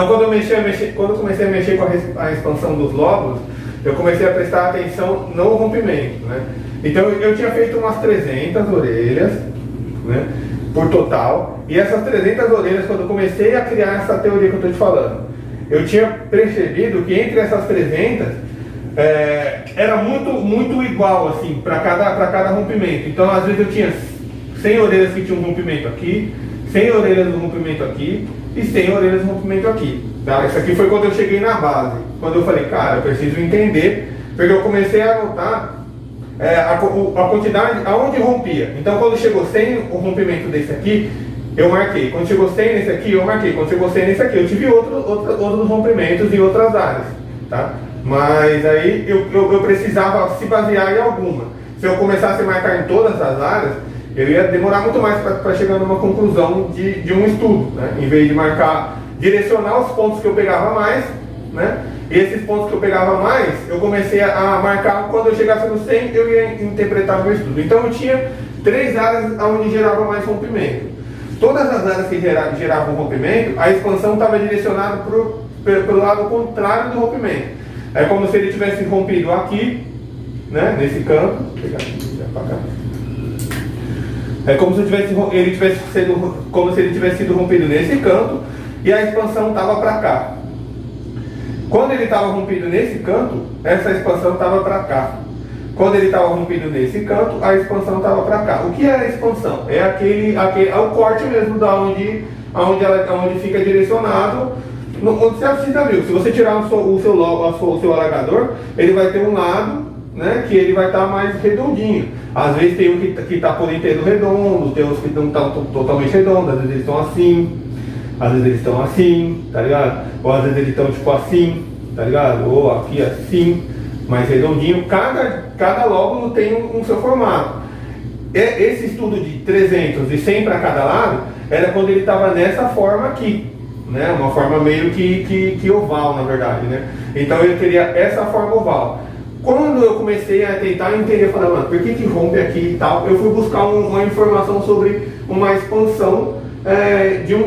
Então, quando eu comecei a mexer com a expansão dos lóbulos, eu comecei a prestar atenção no rompimento, né? Então, eu tinha feito umas 300 orelhas, né, por total, e essas 300 orelhas, quando eu comecei a criar essa teoria que eu estou te falando, eu tinha percebido que entre essas 300, era muito igual, assim, para cada rompimento. Então, às vezes eu tinha 100 orelhas que tinham um rompimento aqui, 100 orelhas no rompimento aqui, e 100 orelhas no rompimento aqui. Tá? Isso aqui foi quando eu cheguei na base. Quando eu falei, cara, eu preciso entender, porque eu comecei a anotar a quantidade, aonde rompia. Então, quando chegou 100 o rompimento desse aqui, eu marquei. Quando chegou 100 nesse aqui, eu marquei. Quando chegou 100 nesse aqui, eu tive outros rompimentos em outras áreas. Tá? Mas aí eu precisava se basear em alguma. Se eu começasse a marcar em todas as áreas, eu ia demorar muito mais para chegar numa conclusão de um estudo, né? Em vez de direcionar os pontos que eu pegava mais, né? E esses pontos que eu pegava mais, eu comecei a marcar. Quando eu chegasse no 100, eu ia interpretar o meu estudo. Então eu tinha 3 áreas onde gerava mais rompimento. Todas as áreas que geravam rompimento, a expansão estava direcionada pelo lado contrário do rompimento. É como se ele tivesse rompido aqui, né? Nesse canto. Vou pegar aqui, para cá. É como se ele tivesse sido rompido nesse canto e a expansão estava para cá. Quando ele estava rompido nesse canto, essa expansão estava para cá. Quando ele estava rompido nesse canto, a expansão estava para cá. O que é a expansão? É o corte mesmo da onde fica direcionado. Você já viu? Se você tirar o seu alargador, ele vai ter um lado, né, que ele vai estar mais redondinho. Às vezes tem um que está por inteiro redondo, tem uns que não estão totalmente redondos, às vezes eles estão assim, às vezes eles estão assim, tá ligado? Ou às vezes eles estão tipo assim, tá ligado? Ou aqui assim, mais redondinho. Cada lóbulo tem um seu formato. Esse estudo de 300 e 100 para cada lado era quando ele estava nessa forma aqui, né? Uma forma meio que oval, na verdade, né? Então ele teria essa forma oval. Quando eu comecei a tentar entender, eu falei, mano, por que rompe aqui e tal? Eu fui buscar uma informação sobre uma expansão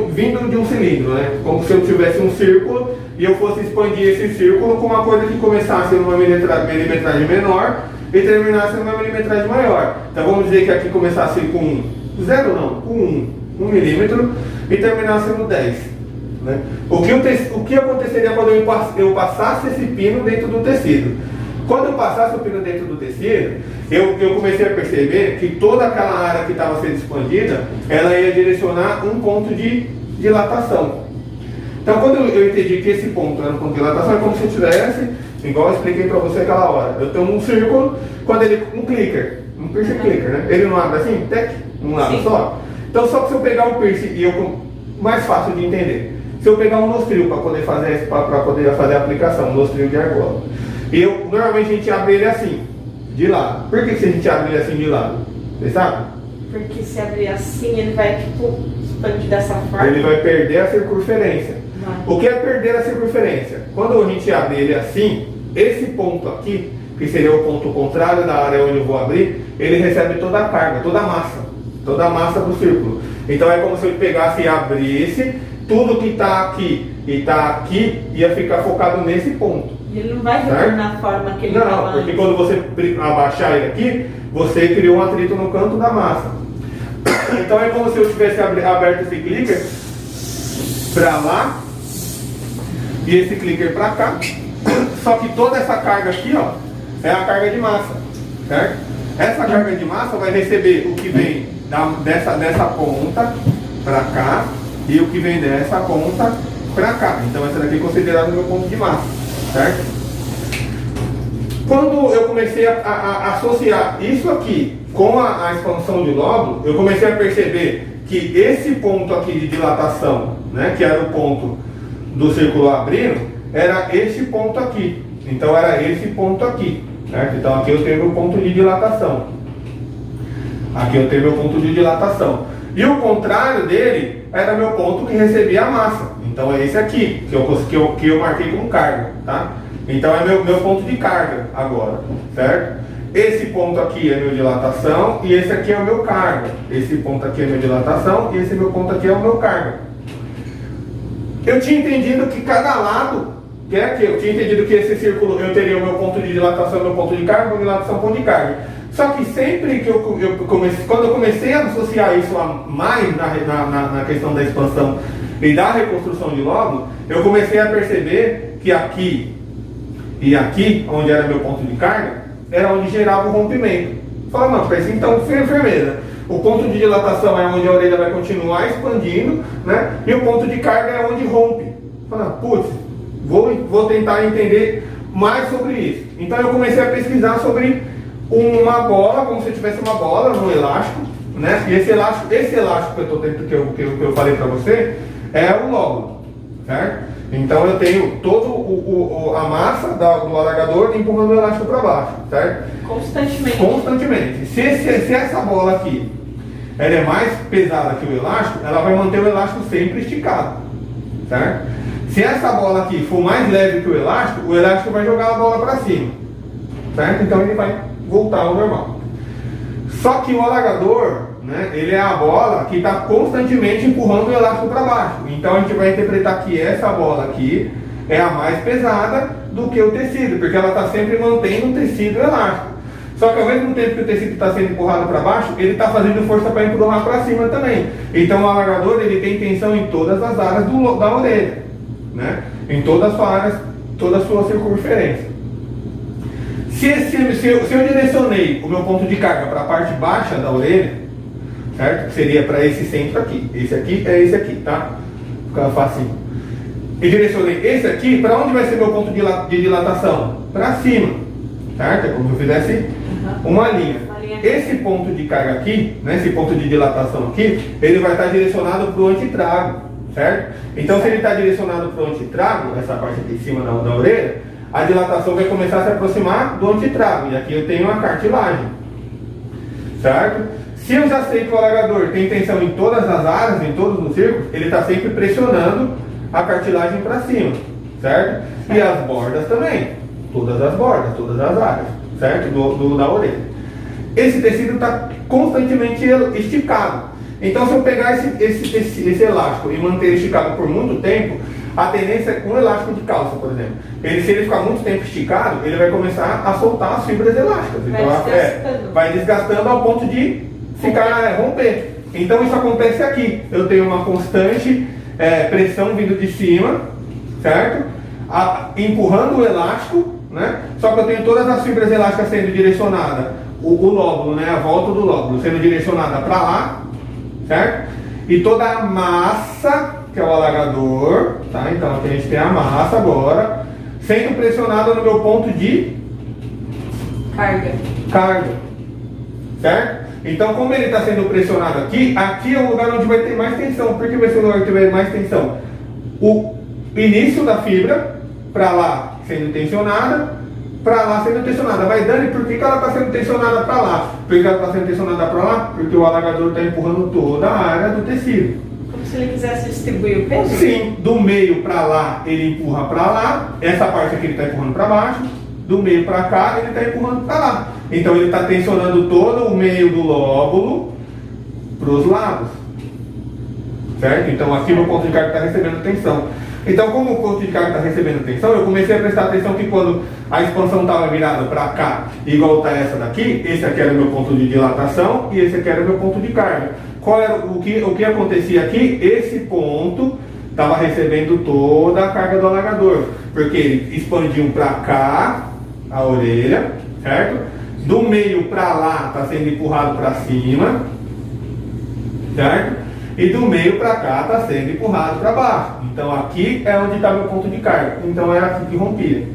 vindo de um cilindro, né? Como se eu tivesse um círculo e eu fosse expandir esse círculo com uma coisa que começasse numa milimetragem menor e terminasse numa milimetragem maior. Então vamos dizer que aqui começasse com 0 não, com 1 milímetro e terminasse no 10. Né? O que aconteceria quando eu passasse esse pino dentro do tecido? Quando eu passasse o pino dentro do tecido, eu comecei a perceber que toda aquela área que estava sendo expandida, ela ia direcionar um ponto de dilatação. Então, quando eu entendi que esse ponto era um ponto de dilatação, é como se eu tivesse, igual eu expliquei para você aquela hora, eu tenho um círculo, um clicker, um piercing clicker, né? Ele não abre assim, um lado só. Então, só que se eu pegar o piercing, mais fácil de entender, se eu pegar um nostril para poder fazer a aplicação, um nostril de argola, normalmente a gente abre ele assim, de lado. Por que a gente abre ele assim de lado? Você sabe? Porque se abrir assim, ele vai expandir dessa forma. Ele vai perder a circunferência. Vai. O que é perder a circunferência? Quando a gente abre ele assim, esse ponto aqui, que seria o ponto contrário da área onde eu vou abrir, ele recebe toda a carga, toda a massa do círculo. Então é como se eu pegasse e abrisse, tudo que está aqui e está aqui ia ficar focado nesse ponto. Ele não vai retornar a forma que ele estava. Não, porque quando você abaixar ele aqui, você criou um atrito no canto da massa. Então é como se eu tivesse aberto esse clicker para lá e esse clicker para cá. Só que toda essa carga aqui, ó, é a carga de massa, certo? Essa carga de massa vai receber o que vem dessa ponta para cá e o que vem dessa ponta para cá. Então essa daqui é considerada o meu ponto de massa, certo? Quando eu comecei a associar isso aqui com a expansão de lóbulo, eu comecei a perceber que esse ponto aqui de dilatação, né, que era o ponto do círculo abrindo, era esse ponto aqui. Então era esse ponto aqui, certo? Então aqui eu tenho meu ponto de dilatação. Aqui eu tenho meu ponto de dilatação. E o contrário dele era meu ponto que recebia a massa. Então é esse aqui, que eu marquei como carga, tá? Então é meu ponto de carga agora, certo? Esse ponto aqui é meu dilatação e esse aqui é o meu carga. Esse ponto aqui é meu dilatação e esse meu ponto aqui é o meu carga. eu tinha entendido que cada lado, que é aqui, eu tinha entendido que esse círculo eu teria o meu ponto de dilatação, o meu ponto de carga, dilatação, ponto de carga. Só que sempre que quando eu comecei a associar isso a mais na questão da expansão e da reconstrução de lóbulo, eu comecei a perceber que aqui e aqui, onde era meu ponto de carga, era onde gerava o rompimento. Fala, não, pensei, então, firmeza. O ponto de dilatação é onde a orelha vai continuar expandindo, né? E o ponto de carga é onde rompe. Fala, putz, vou tentar entender mais sobre isso. Então eu comecei a pesquisar sobre uma bola, como se eu tivesse uma bola no elástico, né? E esse elástico que eu falei para você é o lóbulo, certo? Então eu tenho toda a massa do alargador empurrando o elástico para baixo, certo? Constantemente. Se essa bola aqui ela é mais pesada que o elástico, ela vai manter o elástico sempre esticado, certo? Se essa bola aqui for mais leve que o elástico vai jogar a bola para cima, certo? Então ele vai voltar ao normal. Só que o alargador, né, ele é a bola que está constantemente empurrando o elástico para baixo. Então a gente vai interpretar que essa bola aqui é a mais pesada do que o tecido, porque ela está sempre mantendo o tecido elástico. Só que ao mesmo tempo que o tecido está sendo empurrado para baixo, ele está fazendo força para empurrar para cima também. Então o alargador ele tem tensão em todas as áreas da orelha, né? Em todas toda a sua circunferência. Se eu direcionei o meu ponto de carga para a parte baixa da orelha, certo? Que seria para esse centro aqui. Esse aqui é esse aqui, tá? Fica fácil. E direcionei esse aqui, para onde vai ser meu ponto de dilatação? Para cima, certo? É como se eu fizesse uma linha. Esse ponto de carga aqui, né, esse ponto de dilatação aqui, ele vai estar direcionado para o antitrago, certo? Então se ele está direcionado para o antitrago, essa parte aqui em cima da orelha, a dilatação vai começar a se aproximar do antitrago. E aqui eu tenho a cartilagem, certo? Se eu já sei que o alargador tem tensão em todas as áreas, em todos os círculos, ele está sempre pressionando a cartilagem para cima, certo? E as bordas também, todas as bordas, todas as áreas, certo? Da orelha. Esse tecido está constantemente esticado. Então se eu pegar esse elástico e manter ele esticado por muito tempo, a tendência é com um elástico de calça, por exemplo. Se ele ficar muito tempo esticado, ele vai começar a soltar as fibras elásticas. Então vai desgastando ao ponto de romper. Então isso acontece aqui. Eu tenho uma constante pressão vindo de cima, certo? Empurrando o elástico, né? Só que eu tenho todas as fibras elásticas sendo direcionadas, o lóbulo, né? A volta do lóbulo sendo direcionada para lá, certo? E toda a massa, que é o alargador, tá? Então aqui a gente tem a massa agora, sendo pressionada no meu ponto de carga, certo? Então, como ele está sendo pressionado aqui é o lugar onde vai ter mais tensão. Por que vai ser o lugar que tiver mais tensão? O início da fibra, para lá sendo tensionada, para lá sendo tensionada. Vai dando, e por que ela está sendo tensionada para lá? Por que ela está sendo tensionada para lá? Porque o alargador está empurrando toda a área do tecido. Como se ele quisesse distribuir o peso? Sim, do meio para lá ele empurra para lá, essa parte aqui ele está empurrando para baixo, do meio para cá ele está empurrando para lá. Então ele está tensionando todo o meio do lóbulo para os lados, certo? Então aqui no ponto de carga está recebendo tensão. Então como o ponto de carga está recebendo tensão, eu comecei a prestar atenção que quando a expansão estava virada para cá, igual está essa daqui, esse aqui era o meu ponto de dilatação e esse aqui era o meu ponto de carga. Qual era o que acontecia aqui? Esse ponto estava recebendo toda a carga do alargador, porque ele expandiu para cá a orelha, certo? Do meio para lá está sendo empurrado para cima, certo? E do meio para cá está sendo empurrado para baixo. Então aqui é onde está meu ponto de carga. Então era aqui que rompia.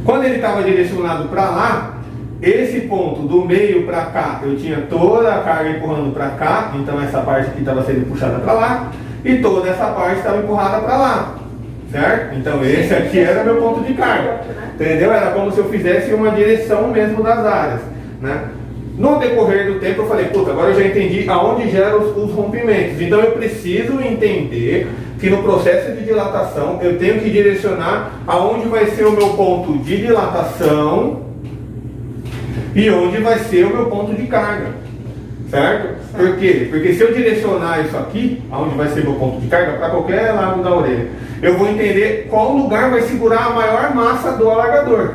Quando ele estava direcionado para lá, esse ponto do meio para cá, eu tinha toda a carga empurrando para cá. Então essa parte aqui estava sendo puxada para lá. E toda essa parte estava empurrada para lá, certo? Então esse aqui era meu ponto de carga. Entendeu? Era como se eu fizesse uma direção mesmo das áreas, né? No decorrer do tempo eu falei, puta, agora eu já entendi aonde geram os rompimentos. Então eu preciso entender que no processo de dilatação eu tenho que direcionar aonde vai ser o meu ponto de dilatação e onde vai ser o meu ponto de carga, Certo? Por quê? Porque se eu direcionar isso aqui, aonde vai ser meu ponto de carga, para qualquer lado da orelha, eu vou entender qual lugar vai segurar a maior massa do alargador.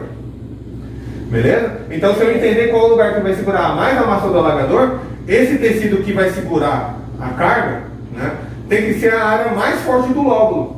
Beleza? Então, se eu entender qual lugar que vai segurar mais a massa do alargador, esse tecido que vai segurar a carga, né, tem que ser a área mais forte do lóbulo.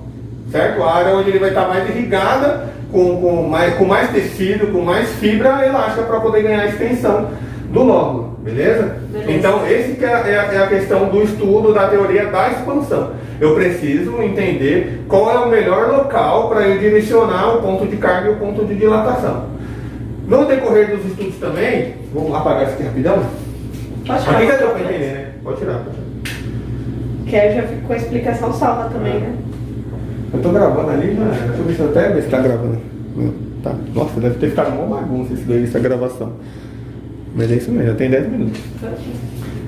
Certo? A área onde ele vai estar mais irrigada, com mais tecido, com mais fibra elástica para poder ganhar a extensão do lóbulo. Beleza? Então, esse que é a questão do estudo da teoria da expansão. Eu preciso entender qual é o melhor local para eu direcionar o ponto de carga e o ponto de dilatação. No decorrer dos estudos também, vamos apagar isso aqui rapidão? Pode tirar. Aqui já deu para entender, né? Pode tirar. Que aí já ficou a explicação salva também, né? Eu tô gravando ali, mas deixa eu ver se eu até ver se tá gravando. Tá. Nossa, deve ter ficado uma bagunça isso daí, essa gravação. Mas é isso mesmo, já tem 10 minutos.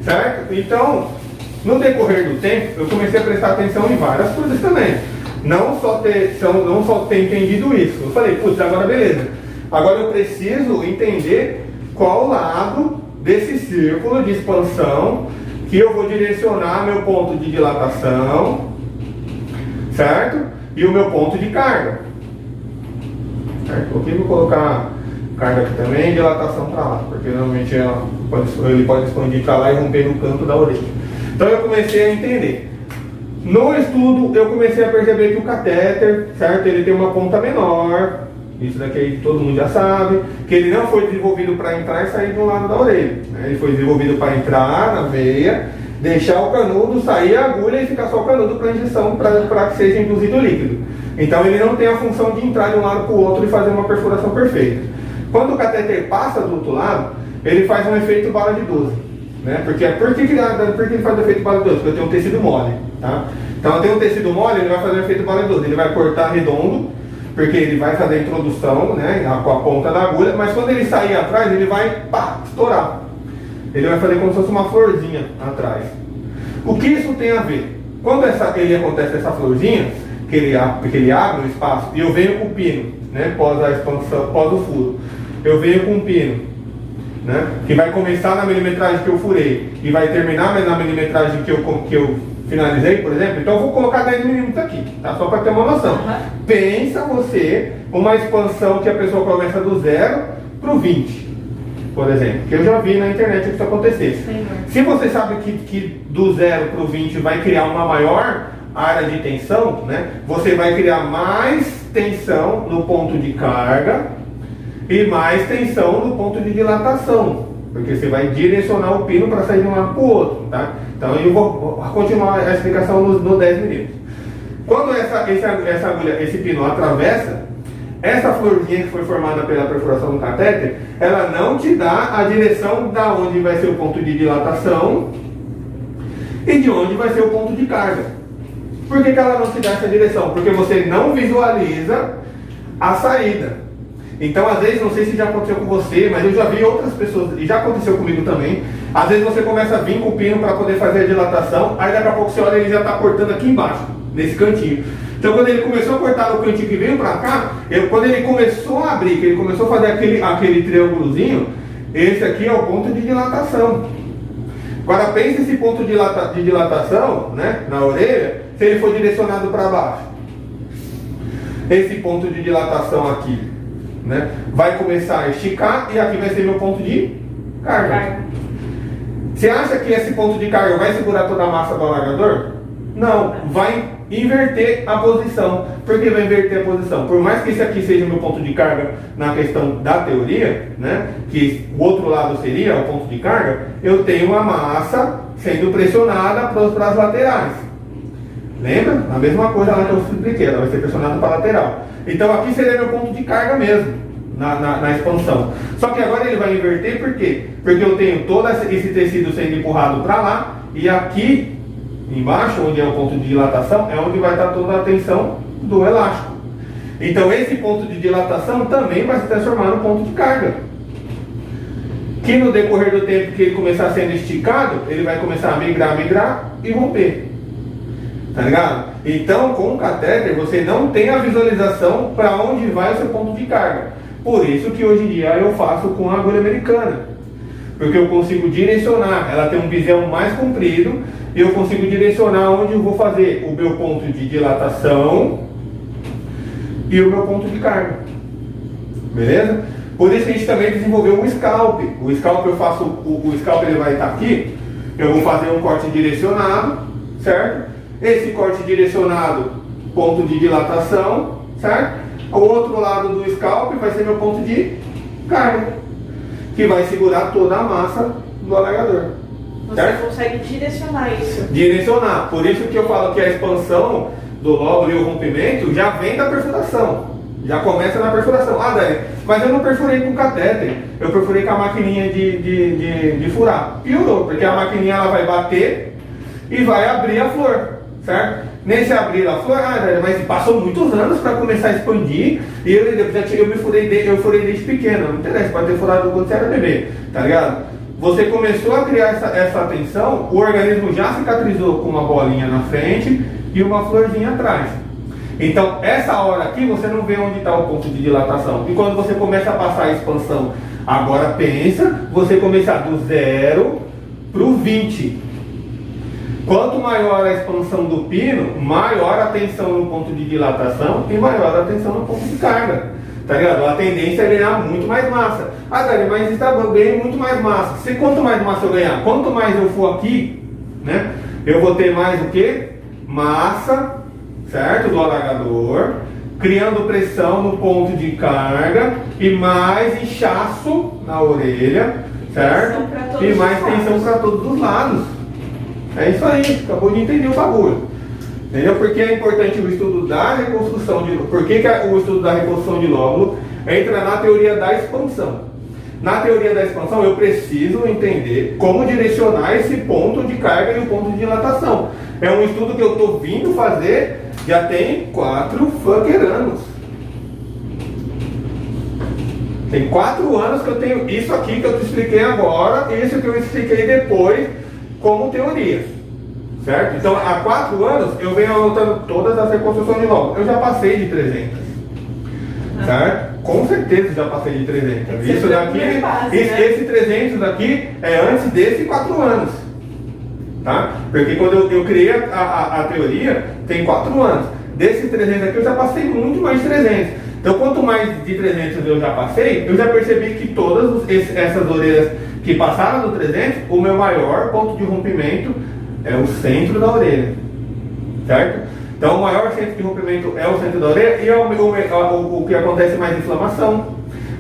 Certo? Então, no decorrer do tempo, eu comecei a prestar atenção em várias coisas também. Não só ter entendido isso. Eu falei, putz, agora beleza. Agora eu preciso entender qual lado desse círculo de expansão que eu vou direcionar meu ponto de dilatação, certo? E o meu ponto de carga. Certo? Aqui eu vou colocar carga aqui também e dilatação para lá, porque normalmente ele pode expandir para lá e romper no canto da orelha. Então eu comecei a entender. No estudo eu comecei a perceber que o catéter, certo? Ele tem uma ponta menor. Isso daqui todo mundo já sabe, que ele não foi desenvolvido para entrar e sair de um lado da orelha, né? Ele foi desenvolvido para entrar na veia, deixar o canudo, sair a agulha e ficar só o canudo para injeção, para que seja induzido o líquido. Então ele não tem a função de entrar de um lado para o outro e fazer uma perfuração perfeita. Quando o catéter passa do outro lado, ele faz um efeito bala de 12. Né? Por que ele faz o efeito bala de 12? Porque eu tenho um tecido mole. Tá? Então eu tenho um tecido mole, ele vai fazer o efeito bala de 12. Ele vai cortar redondo, porque ele vai fazer a introdução, né, com a ponta da agulha, mas quando ele sair atrás, ele vai estourar. Ele vai fazer como se fosse uma florzinha atrás. O que isso tem a ver? Quando acontece essa florzinha, que ele abre o espaço, e eu venho com o pino, né, pós a expansão, pós o furo, eu venho com o pino, né, que vai começar na milimetragem que eu furei e vai terminar na milimetragem que eu finalizei, por exemplo. Então eu vou colocar 10 milímetros aqui, tá? Só para ter uma noção. Pensa você uma expansão que a pessoa começa do 0 para o 20, por exemplo, que eu já vi na internet que isso acontecesse. Se você sabe que do 0 para o 20 vai criar uma maior área de tensão, né, você vai criar mais tensão no ponto de carga e mais tensão no ponto de dilatação, porque você vai direcionar o pino para sair de um lado para o outro, tá? Então eu vou continuar a explicação no 10 milímetros. Quando essa agulha, esse pino atravessa, essa florzinha que foi formada pela perfuração do catéter, ela não te dá a direção da onde vai ser o ponto de dilatação e de onde vai ser o ponto de carga. Por que ela não te dá essa direção? Porque você não visualiza a saída. Então, às vezes, não sei se já aconteceu com você, mas eu já vi outras pessoas, e já aconteceu comigo também. Às vezes você começa a vir com o pino para poder fazer a dilatação, aí daqui a pouco você olha e ele já está cortando aqui embaixo, nesse cantinho. Então, quando ele começou a cortar no cantinho que veio para cá, quando ele começou a abrir, que ele começou a fazer aquele triângulozinho, esse aqui é o ponto de dilatação. Agora, pense esse ponto de dilatação, né, na orelha, se ele for direcionado para baixo. Esse ponto de dilatação aqui, né, vai começar a esticar e aqui vai ser meu ponto de carga. Você acha que esse ponto de carga vai segurar toda a massa do alargador? Não, vai inverter a posição. Por que vai inverter a posição? Por mais que esse aqui seja o meu ponto de carga na questão da teoria, né, que o outro lado seria o ponto de carga, eu tenho uma massa sendo pressionada para as laterais. Lembra? A mesma coisa lá que eu expliquei, ela vai ser pressionada para a lateral. Então aqui seria meu ponto de carga mesmo, na expansão. Só que agora ele vai inverter, por quê? Porque eu tenho todo esse tecido sendo empurrado para lá, e aqui embaixo, onde é o ponto de dilatação, é onde vai estar toda a tensão do elástico. Então esse ponto de dilatação também vai se transformar no ponto de carga, que no decorrer do tempo que ele começar sendo esticado, ele vai começar a migrar e romper. Tá ligado? Então, com o catéter, você não tem a visualização para onde vai o seu ponto de carga. Por isso que hoje em dia eu faço com a agulha americana. Porque eu consigo direcionar, ela tem um bisel mais comprido e eu consigo direcionar onde eu vou fazer o meu ponto de dilatação e o meu ponto de carga. Beleza? Por isso que a gente também desenvolveu o scalp. O scalp eu faço, o scalp ele vai estar aqui, eu vou fazer um corte direcionado, certo? Esse corte direcionado, ponto de dilatação, certo? O outro lado do scalp vai ser meu ponto de carga, que vai segurar toda a massa do alargador. Você certo? consegue direcionar isso. Direcionar. Por isso que eu falo que a expansão do lóbulo e o rompimento já vem da perfuração. Já começa na perfuração. Ah, Dani, mas eu não perfurei com catéter. Eu perfurei com a maquininha de furar. Piorou, porque a maquininha ela vai bater e vai abrir a flor, certo? Nesse abrir a flor, mas passou muitos anos para começar a expandir e eu furei desde pequeno. Não interessa, pode ter furado quando você era bebê, tá ligado? Você começou a criar essa tensão, o organismo já cicatrizou com uma bolinha na frente e uma florzinha atrás. Então, essa hora aqui você não vê onde está o ponto de dilatação. E quando você começa a passar a expansão, agora pensa, você começar do 0 para o 20. Quanto maior a expansão do pino, maior a tensão no ponto de dilatação e maior a tensão no ponto de carga. Tá ligado? A tendência é ganhar muito mais massa. Ah, Dani, mas está ganhando muito mais massa. Se quanto mais massa eu ganhar, quanto mais eu for aqui, né? Eu vou ter mais o quê? Massa, certo? Do alargador, criando pressão no ponto de carga e mais inchaço na orelha, certo? E mais tensão para todos os lados. É isso aí, acabou de entender o bagulho. Entendeu? Porque é importante o estudo da reconstrução de lóbulo. Por que o estudo da reconstrução de lóbulo entra na teoria da expansão? Na teoria da expansão, eu preciso entender como direcionar esse ponto de carga e o ponto de dilatação. É um estudo que eu estou vindo fazer já tem 4 fucking anos. Tem 4 anos que eu tenho isso aqui que eu te expliquei agora e isso que eu expliquei depois como teoria. Certo? Então, há 4 anos eu venho anotando todas as reconstruções de lóbulo. Eu já passei de 300. Certo? Com certeza já passei de 300. Isso daqui, esse 300 daqui é antes desse 4 anos. Tá? Porque quando eu criei a teoria, tem 4 anos. Desses 300 aqui eu já passei muito mais de 300. Então, quanto mais de 300 eu já passei, eu já percebi que todas essas orelhas que passaram do 300, o meu maior ponto de rompimento é o centro da orelha, certo? Então o maior centro de rompimento é o centro da orelha e é o que acontece mais inflamação.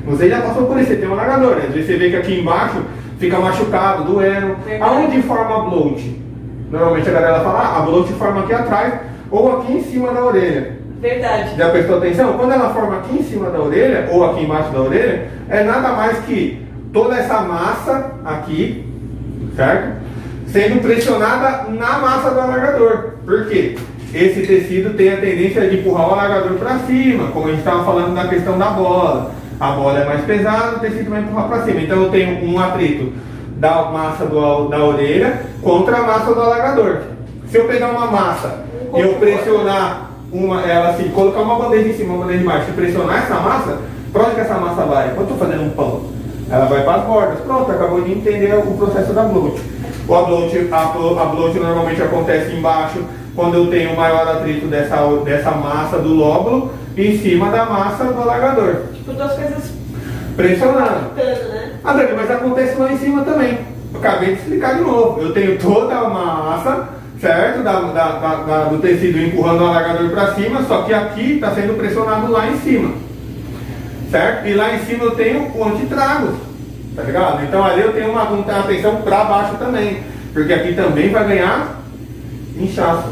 Você já passou por isso, você tem um alargador, às vezes você vê que aqui embaixo fica machucado, doendo. Aonde forma a bloat? Normalmente a galera fala, a bloat forma aqui atrás ou aqui em cima da orelha. Verdade. Já prestou atenção? Quando ela forma aqui em cima da orelha ou aqui embaixo da orelha, é nada mais que toda essa massa aqui, certo? Sendo pressionada na massa do alargador. Por quê? Esse tecido tem a tendência de empurrar o alargador para cima, como a gente estava falando da questão da bola. A bola é mais pesada, o tecido vai empurrar para cima. Então eu tenho um atrito da massa da orelha contra a massa do alargador. Se eu pegar uma massa e eu pressionar ela assim, colocar uma bandeja em cima, uma bandeja embaixo, e pressionar essa massa, para onde que essa massa vai? Quando eu estou fazendo um pão, ela vai para as bordas. Pronto, acabou de entender o processo da bloat. A bloat normalmente acontece embaixo quando eu tenho o maior atrito dessa massa do lóbulo em cima da massa do alargador. Tipo, duas coisas pressionando. Né? Dani, mas acontece lá em cima também. Eu acabei de explicar de novo. Eu tenho toda a massa, certo? Do tecido empurrando o alargador para cima, só que aqui está sendo pressionado lá em cima. Certo? E lá em cima eu tenho o antitrago. Tá ligado? Então ali eu tenho uma tensão para baixo também. Porque aqui também vai ganhar inchaço.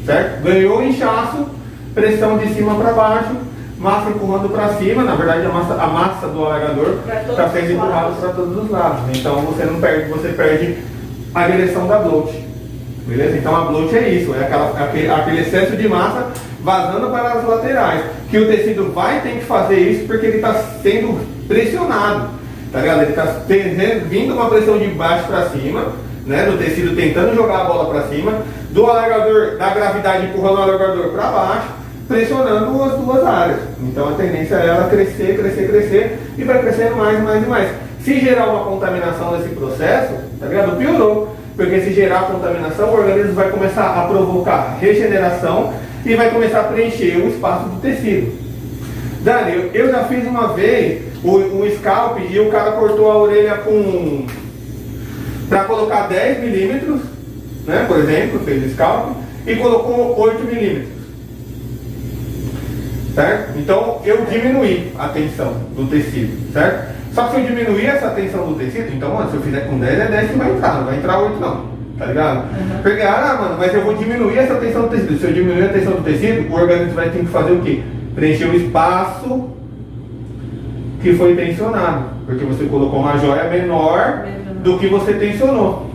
Certo? Ganhou inchaço, pressão de cima para baixo, massa empurrando para cima. Na verdade a massa do alargador está sendo empurrada para todos os lados. Então você não perde, você perde a direção da bloat. Beleza? Então a bloat é isso, é aquele excesso de massa vazando para as laterais. Que o tecido vai ter que fazer isso porque ele está sendo pressionado. Tá ligado? Ele está vindo uma pressão de baixo para cima, né? Do tecido tentando jogar a bola para cima, do alargador, da gravidade empurrando o alargador para baixo, pressionando as duas áreas. Então a tendência é ela crescer e vai crescendo mais e mais e mais. Se gerar uma contaminação nesse processo, tá ligado? Piorou. Porque se gerar contaminação, o organismo vai começar a provocar regeneração e vai começar a preencher o espaço do tecido. Dani, eu já fiz uma vez o scalp e o cara cortou a orelha para colocar 10 milímetros, né? Por exemplo, fez o scalp e colocou 8 milímetros. Certo? Então eu diminuí a tensão do tecido, certo? Só que se eu diminuir essa tensão do tecido, então, mano, se eu fizer com 10 é 10 que vai entrar, não vai entrar 8 não, tá ligado? Porque, mano, mas eu vou diminuir essa tensão do tecido. Se eu diminuir a tensão do tecido, o organismo vai ter que fazer o quê? Preencher o espaço que foi tensionado, porque você colocou uma joia menor do que você tensionou,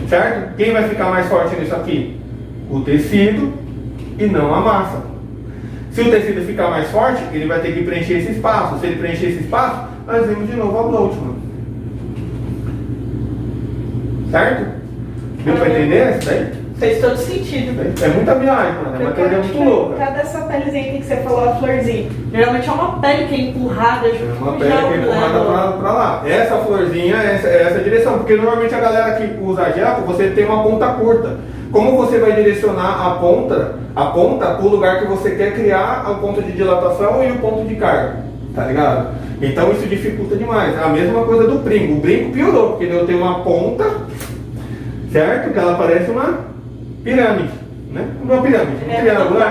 certo? Quem vai ficar mais forte nisso aqui? O tecido e não a massa. Se o tecido ficar mais forte, ele vai ter que preencher esse espaço. Se ele preencher esse espaço, nós vemos de novo a bloat, mano. Certo? Deu pra entender isso daí? Fez todo sentido. É muita viagem, mano. É uma teoria muito louca. Cadê essa pelezinha que você falou, a florzinha? Geralmente é uma pele que é empurrada junto com o gel. É uma pele que é empurrada pra lá. Essa florzinha é essa direção. Porque normalmente a galera que usa gel, você tem uma ponta curta. Como você vai direcionar a ponta para o lugar que você quer criar o ponto de dilatação e o ponto de carga, tá ligado? Então isso dificulta demais. A mesma coisa do brinco. O brinco piorou, porque eu tenho uma ponta, certo? Que ela parece uma pirâmide, né? Uma pirâmide, um triângulo.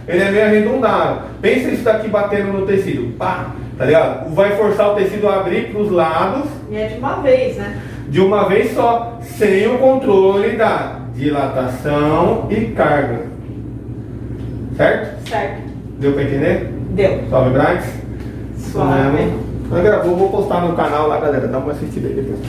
Ele é meio arredondado. Pensa isso daqui batendo no tecido, pá, tá ligado? Vai forçar o tecido a abrir para os lados. E é de uma vez, né? De uma vez só, sem o controle da dilatação e carga. Certo? Certo. Deu pra entender? Deu. Salve, Brax. Suave. Eu gravou, vou postar no canal lá, galera. Dá uma assistida aí depois.